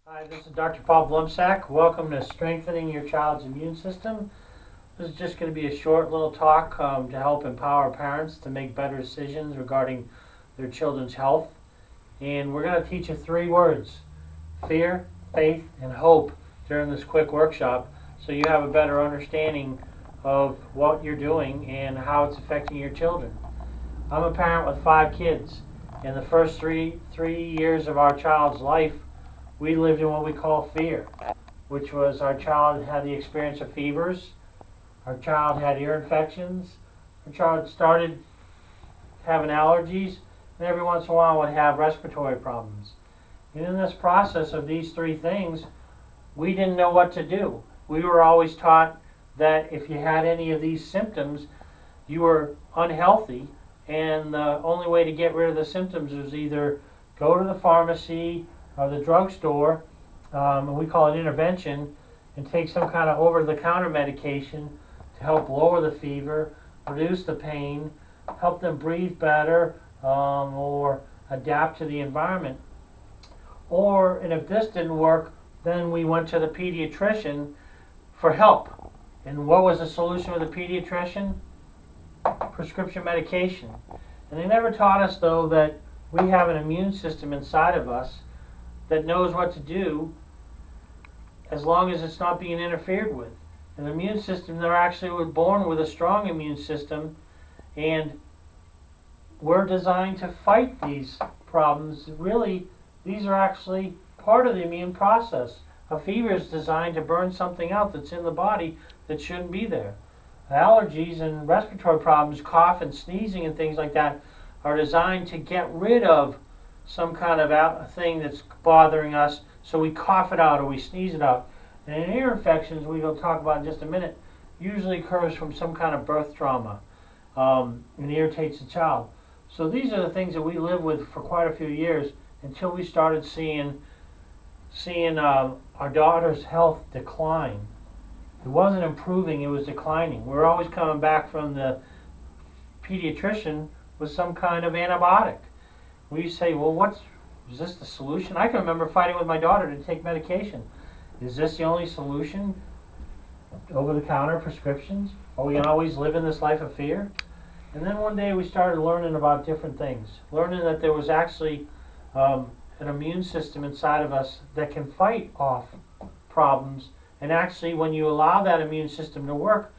Hi, this is Dr. Paul Blumsack. Welcome to Strengthening Your Child's Immune System. This is just going to be a short little talk to help empower parents to make better decisions regarding their children's health. And we're going to teach you 3 words: fear, faith, and hope during this quick workshop, so you have a better understanding of what you're doing and how it's affecting your children. I'm a parent with 5 kids. In the first three years of our child's life, we lived in what we call fear, which was our child had the experience of fevers, our child had ear infections, our child started having allergies, and every once in a while would have respiratory problems. And in this process of these 3 things, we didn't know what to do. We were always taught that if you had any of these symptoms, you were unhealthy, and the only way to get rid of the symptoms was either go to the pharmacy or the drugstore, and we call it intervention, and take some kind of over-the-counter medication to help lower the fever, reduce the pain, help them breathe better, or adapt to the environment. And if this didn't work, then we went to the pediatrician for help. And what was the solution with the pediatrician? Prescription medication. And they never taught us, though, that we have an immune system inside of us that knows what to do as long as it's not being interfered with. An immune system, they're actually born with a strong immune system, and we're designed to fight these problems. Really, these are actually part of the immune process. A fever is designed to burn something out that's in the body that shouldn't be there. Allergies and respiratory problems, cough and sneezing and things like that, are designed to get rid of some kind of thing that's bothering us, so we cough it out or we sneeze it out. And ear infections, we'll talk about in just a minute, usually occurs from some kind of birth trauma, and irritates the child. So these are the things that we lived with for quite a few years until we started seeing our daughter's health decline. It wasn't improving, it was declining. We were always coming back from the pediatrician with some kind of antibiotic. We say, well, is this the solution? I can remember fighting with my daughter to take medication. Is this the only solution? Over-the-counter prescriptions? Are we going to always live in this life of fear? And then one day we started learning about different things. Learning that there was actually an immune system inside of us that can fight off problems. And actually, when you allow that immune system to work,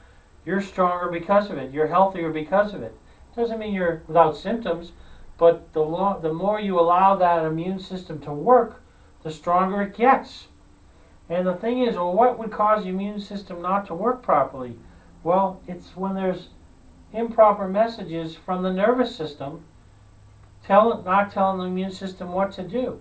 you're stronger because of it. You're healthier because of it. It doesn't mean you're without symptoms, but the more you allow that immune system to work, the stronger it gets. And the thing is, well, what would cause the immune system not to work properly? Well, it's when there's improper messages from the nervous system not telling the immune system what to do.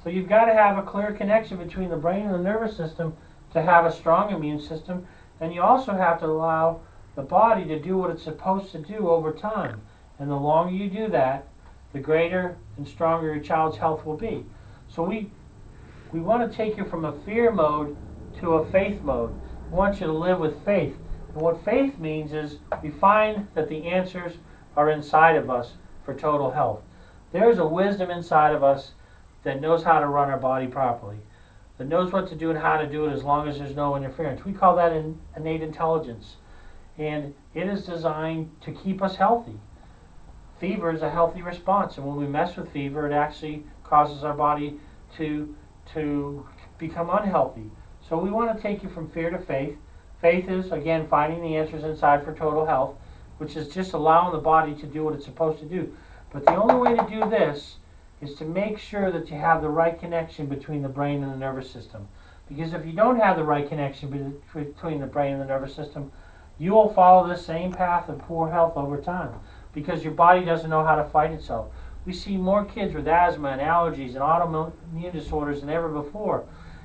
So you've got to have a clear connection between the brain and the nervous system to have a strong immune system, and you also have to allow the body to do what it's supposed to do over time. And the longer you do that, the greater and stronger your child's health will be. So we want to take you from a fear mode to a faith mode. We want you to live with faith. And what faith means is we find that the answers are inside of us for total health. There's a wisdom inside of us that knows how to run our body properly, that knows what to do and how to do it as long as there's no interference. We call that innate intelligence. And it is designed to keep us healthy. Fever is a healthy response, and when we mess with fever, it actually causes our body to become unhealthy. So we want to take you from fear to faith. Faith is, again, finding the answers inside for total health, which is just allowing the body to do what it's supposed to do. But the only way to do this is to make sure that you have the right connection between the brain and the nervous system. Because if you don't have the right connection between the brain and the nervous system, you will follow the same path of poor health over time, because your body doesn't know how to fight itself. We see more kids with asthma and allergies and autoimmune disorders than ever before.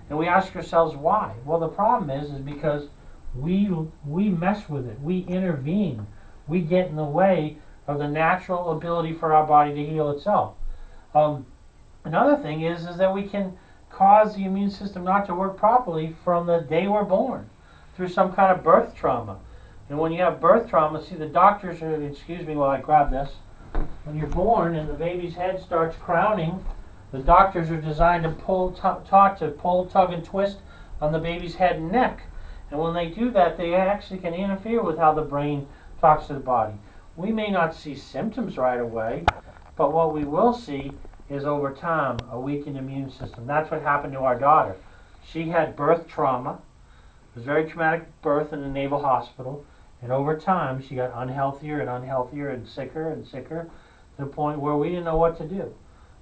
And we ask ourselves why. Well, the problem is because we mess with it. We intervene. We get in the way of the natural ability for our body to heal itself. Another thing is that we can cause the immune system not to work properly from the day we're born through some kind of birth trauma. And when you have birth trauma, see, the doctors excuse me while I grab this, when you're born and the baby's head starts crowning, The doctors are designed to taught to pull, tug, and twist on the baby's head and neck. And when they do that, they actually can interfere with how the brain talks to the body. We may not see symptoms right away, but what we will see is over time a weakened immune system. That's what happened to our daughter. She had birth trauma. It was a very traumatic birth in the Naval Hospital. And over time, she got unhealthier and unhealthier and sicker to the point where we didn't know what to do.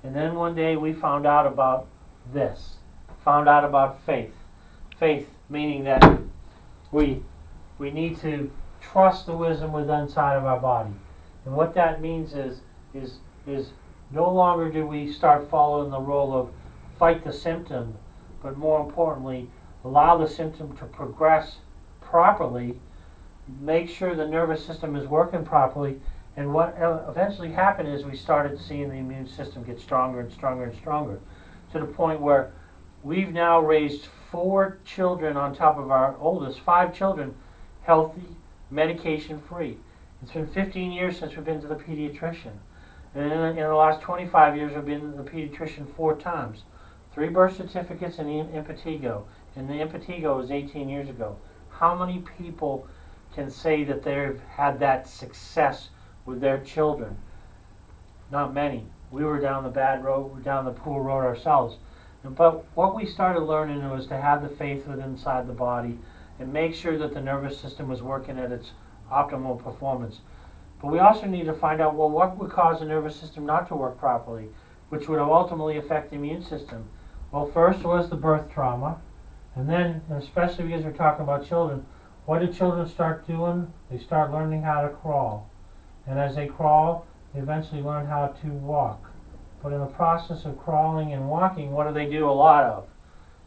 And then one day we found out about this. Found out about faith. Faith meaning that we need to trust the wisdom within inside of our body. And what that means is no longer do we start following the role of fight the symptom, but more importantly, allow the symptom to progress properly, make sure the nervous system is working properly, and what eventually happened is we started seeing the immune system get stronger and stronger and stronger, to the point where we've now raised 4 children on top of our oldest, 5 children, healthy, medication-free. It's been 15 years since we've been to the pediatrician. And in the last 25 years, we've been to the pediatrician 4 times. 3 birth certificates and the impetigo. And the impetigo was 18 years ago. How many people can say that they've had that success with their children? Not many. We were down the bad road, we were down the poor road ourselves. But what we started learning was to have the faith within inside the body and make sure that the nervous system was working at its optimal performance. But we also need to find out, well, what would cause the nervous system not to work properly, which would ultimately affect the immune system? Well, first was the birth trauma, and then, especially because we're talking about children, what do children start doing? They start learning how to crawl. And as they crawl, they eventually learn how to walk. But in the process of crawling and walking, what do they do a lot of?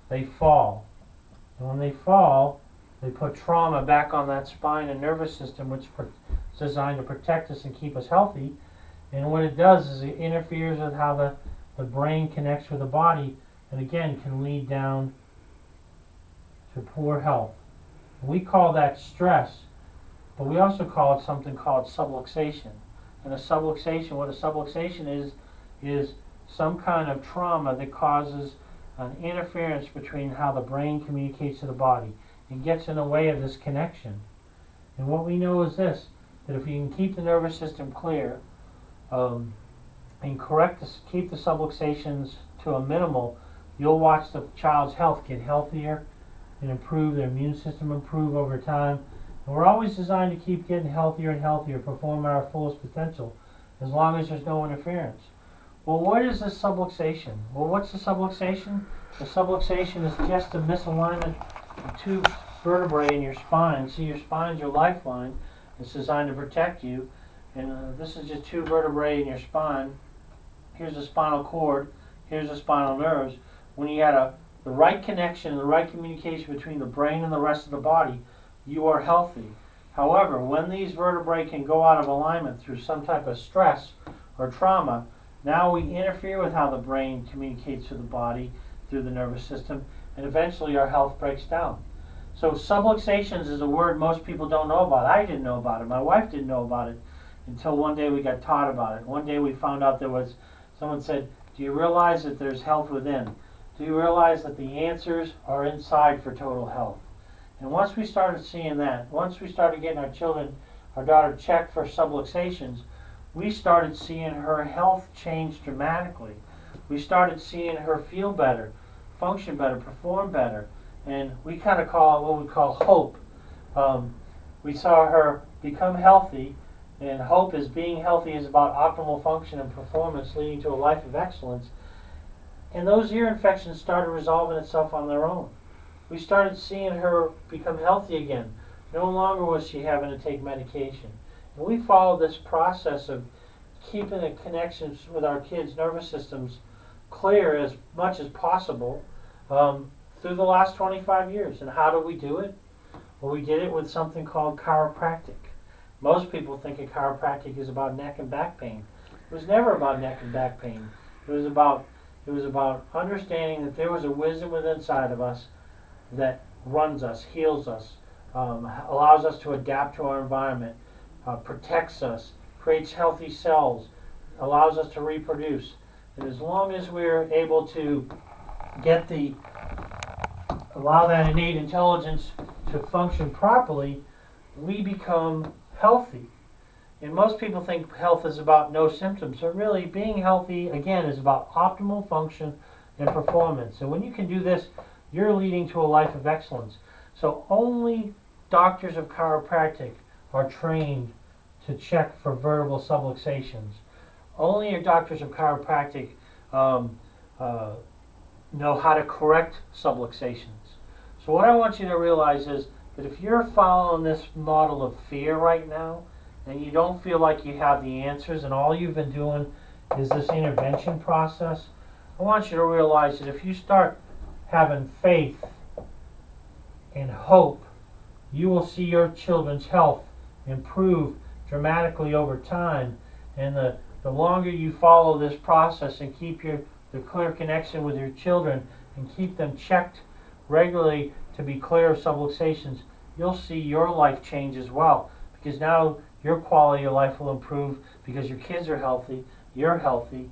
They fall. And when they fall, they put trauma back on that spine and nervous system, which is designed to protect us and keep us healthy. And what it does is it interferes with how the brain connects with the body, and again can lead down to poor health. And we call that stress, but we also call it something called subluxation. And what a subluxation is some kind of trauma that causes an interference between how the brain communicates to the body and gets in the way of this connection. And what we know is this, that if you can keep the nervous system clear and keep the subluxations to a minimal, you'll watch the child's health get healthier and improve, their immune system improve over time. And we're always designed to keep getting healthier and healthier, perform at our fullest potential, as long as there's no interference. Well, what is the subluxation? Well, what's the subluxation? The subluxation is just a misalignment of 2 vertebrae in your spine. See, your spine's your lifeline. It's designed to protect you. And this is just 2 vertebrae in your spine. Here's the spinal cord. Here's the spinal nerves. When you had the right connection, the right communication between the brain and the rest of the body, you are healthy. However, when these vertebrae can go out of alignment through some type of stress or trauma, now we interfere with how the brain communicates to the body through the nervous system, and eventually our health breaks down. So subluxations is a word most people don't know about. I didn't know about it. My wife didn't know about it until one day we got taught about it. One day we found out someone said, do you realize that there's health within? Do you realize that the answers are inside for total health? And once we started seeing that, once we started getting our daughter checked for subluxations, we started seeing her health change dramatically. We started seeing her feel better, function better, perform better. And we kind of call it what we call hope. We saw her become healthy, and hope is being healthy is about optimal function and performance leading to a life of excellence. And those ear infections started resolving itself on their own. We started seeing her become healthy again. No longer was she having to take medication. And we followed this process of keeping the connections with our kids' nervous systems clear as much as possible through the last 25 years. And how do we do it? Well, we did it with something called chiropractic. Most people think of chiropractic is about neck and back pain. It was never about neck and back pain. It was about understanding that there was a wisdom within inside of us that runs us, heals us, allows us to adapt to our environment, protects us, creates healthy cells, allows us to reproduce. And as long as we're able to get allow that innate intelligence to function properly, we become healthy. And most people think health is about no symptoms, but really being healthy, again, is about optimal function and performance. And when you can do this, you're leading to a life of excellence. So only doctors of chiropractic are trained to check for vertebral subluxations. Only your doctors of chiropractic know how to correct subluxations. So what I want you to realize is that if you're following this model of fear right now, and you don't feel like you have the answers, and all you've been doing is this intervention process, I want you to realize that if you start having faith and hope, you will see your children's health improve dramatically over time. And the longer you follow this process and keep the clear connection with your children and keep them checked regularly to be clear of subluxations, you'll see your life change as well. Because now your quality of life will improve because your kids are healthy, you're healthy,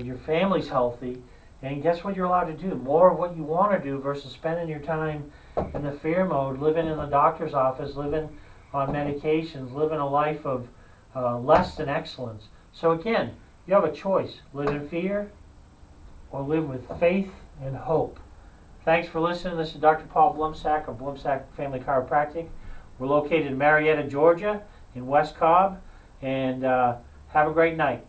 your family's healthy, and guess what you're allowed to do? More of what you want to do versus spending your time in the fear mode, living in the doctor's office, living on medications, living a life of less than excellence. So again, you have a choice. Live in fear or live with faith and hope. Thanks for listening. This is Dr. Paul Blumsack of Blumsack Family Chiropractic. We're located in Marietta, Georgia, in West Cobb, and have a great night.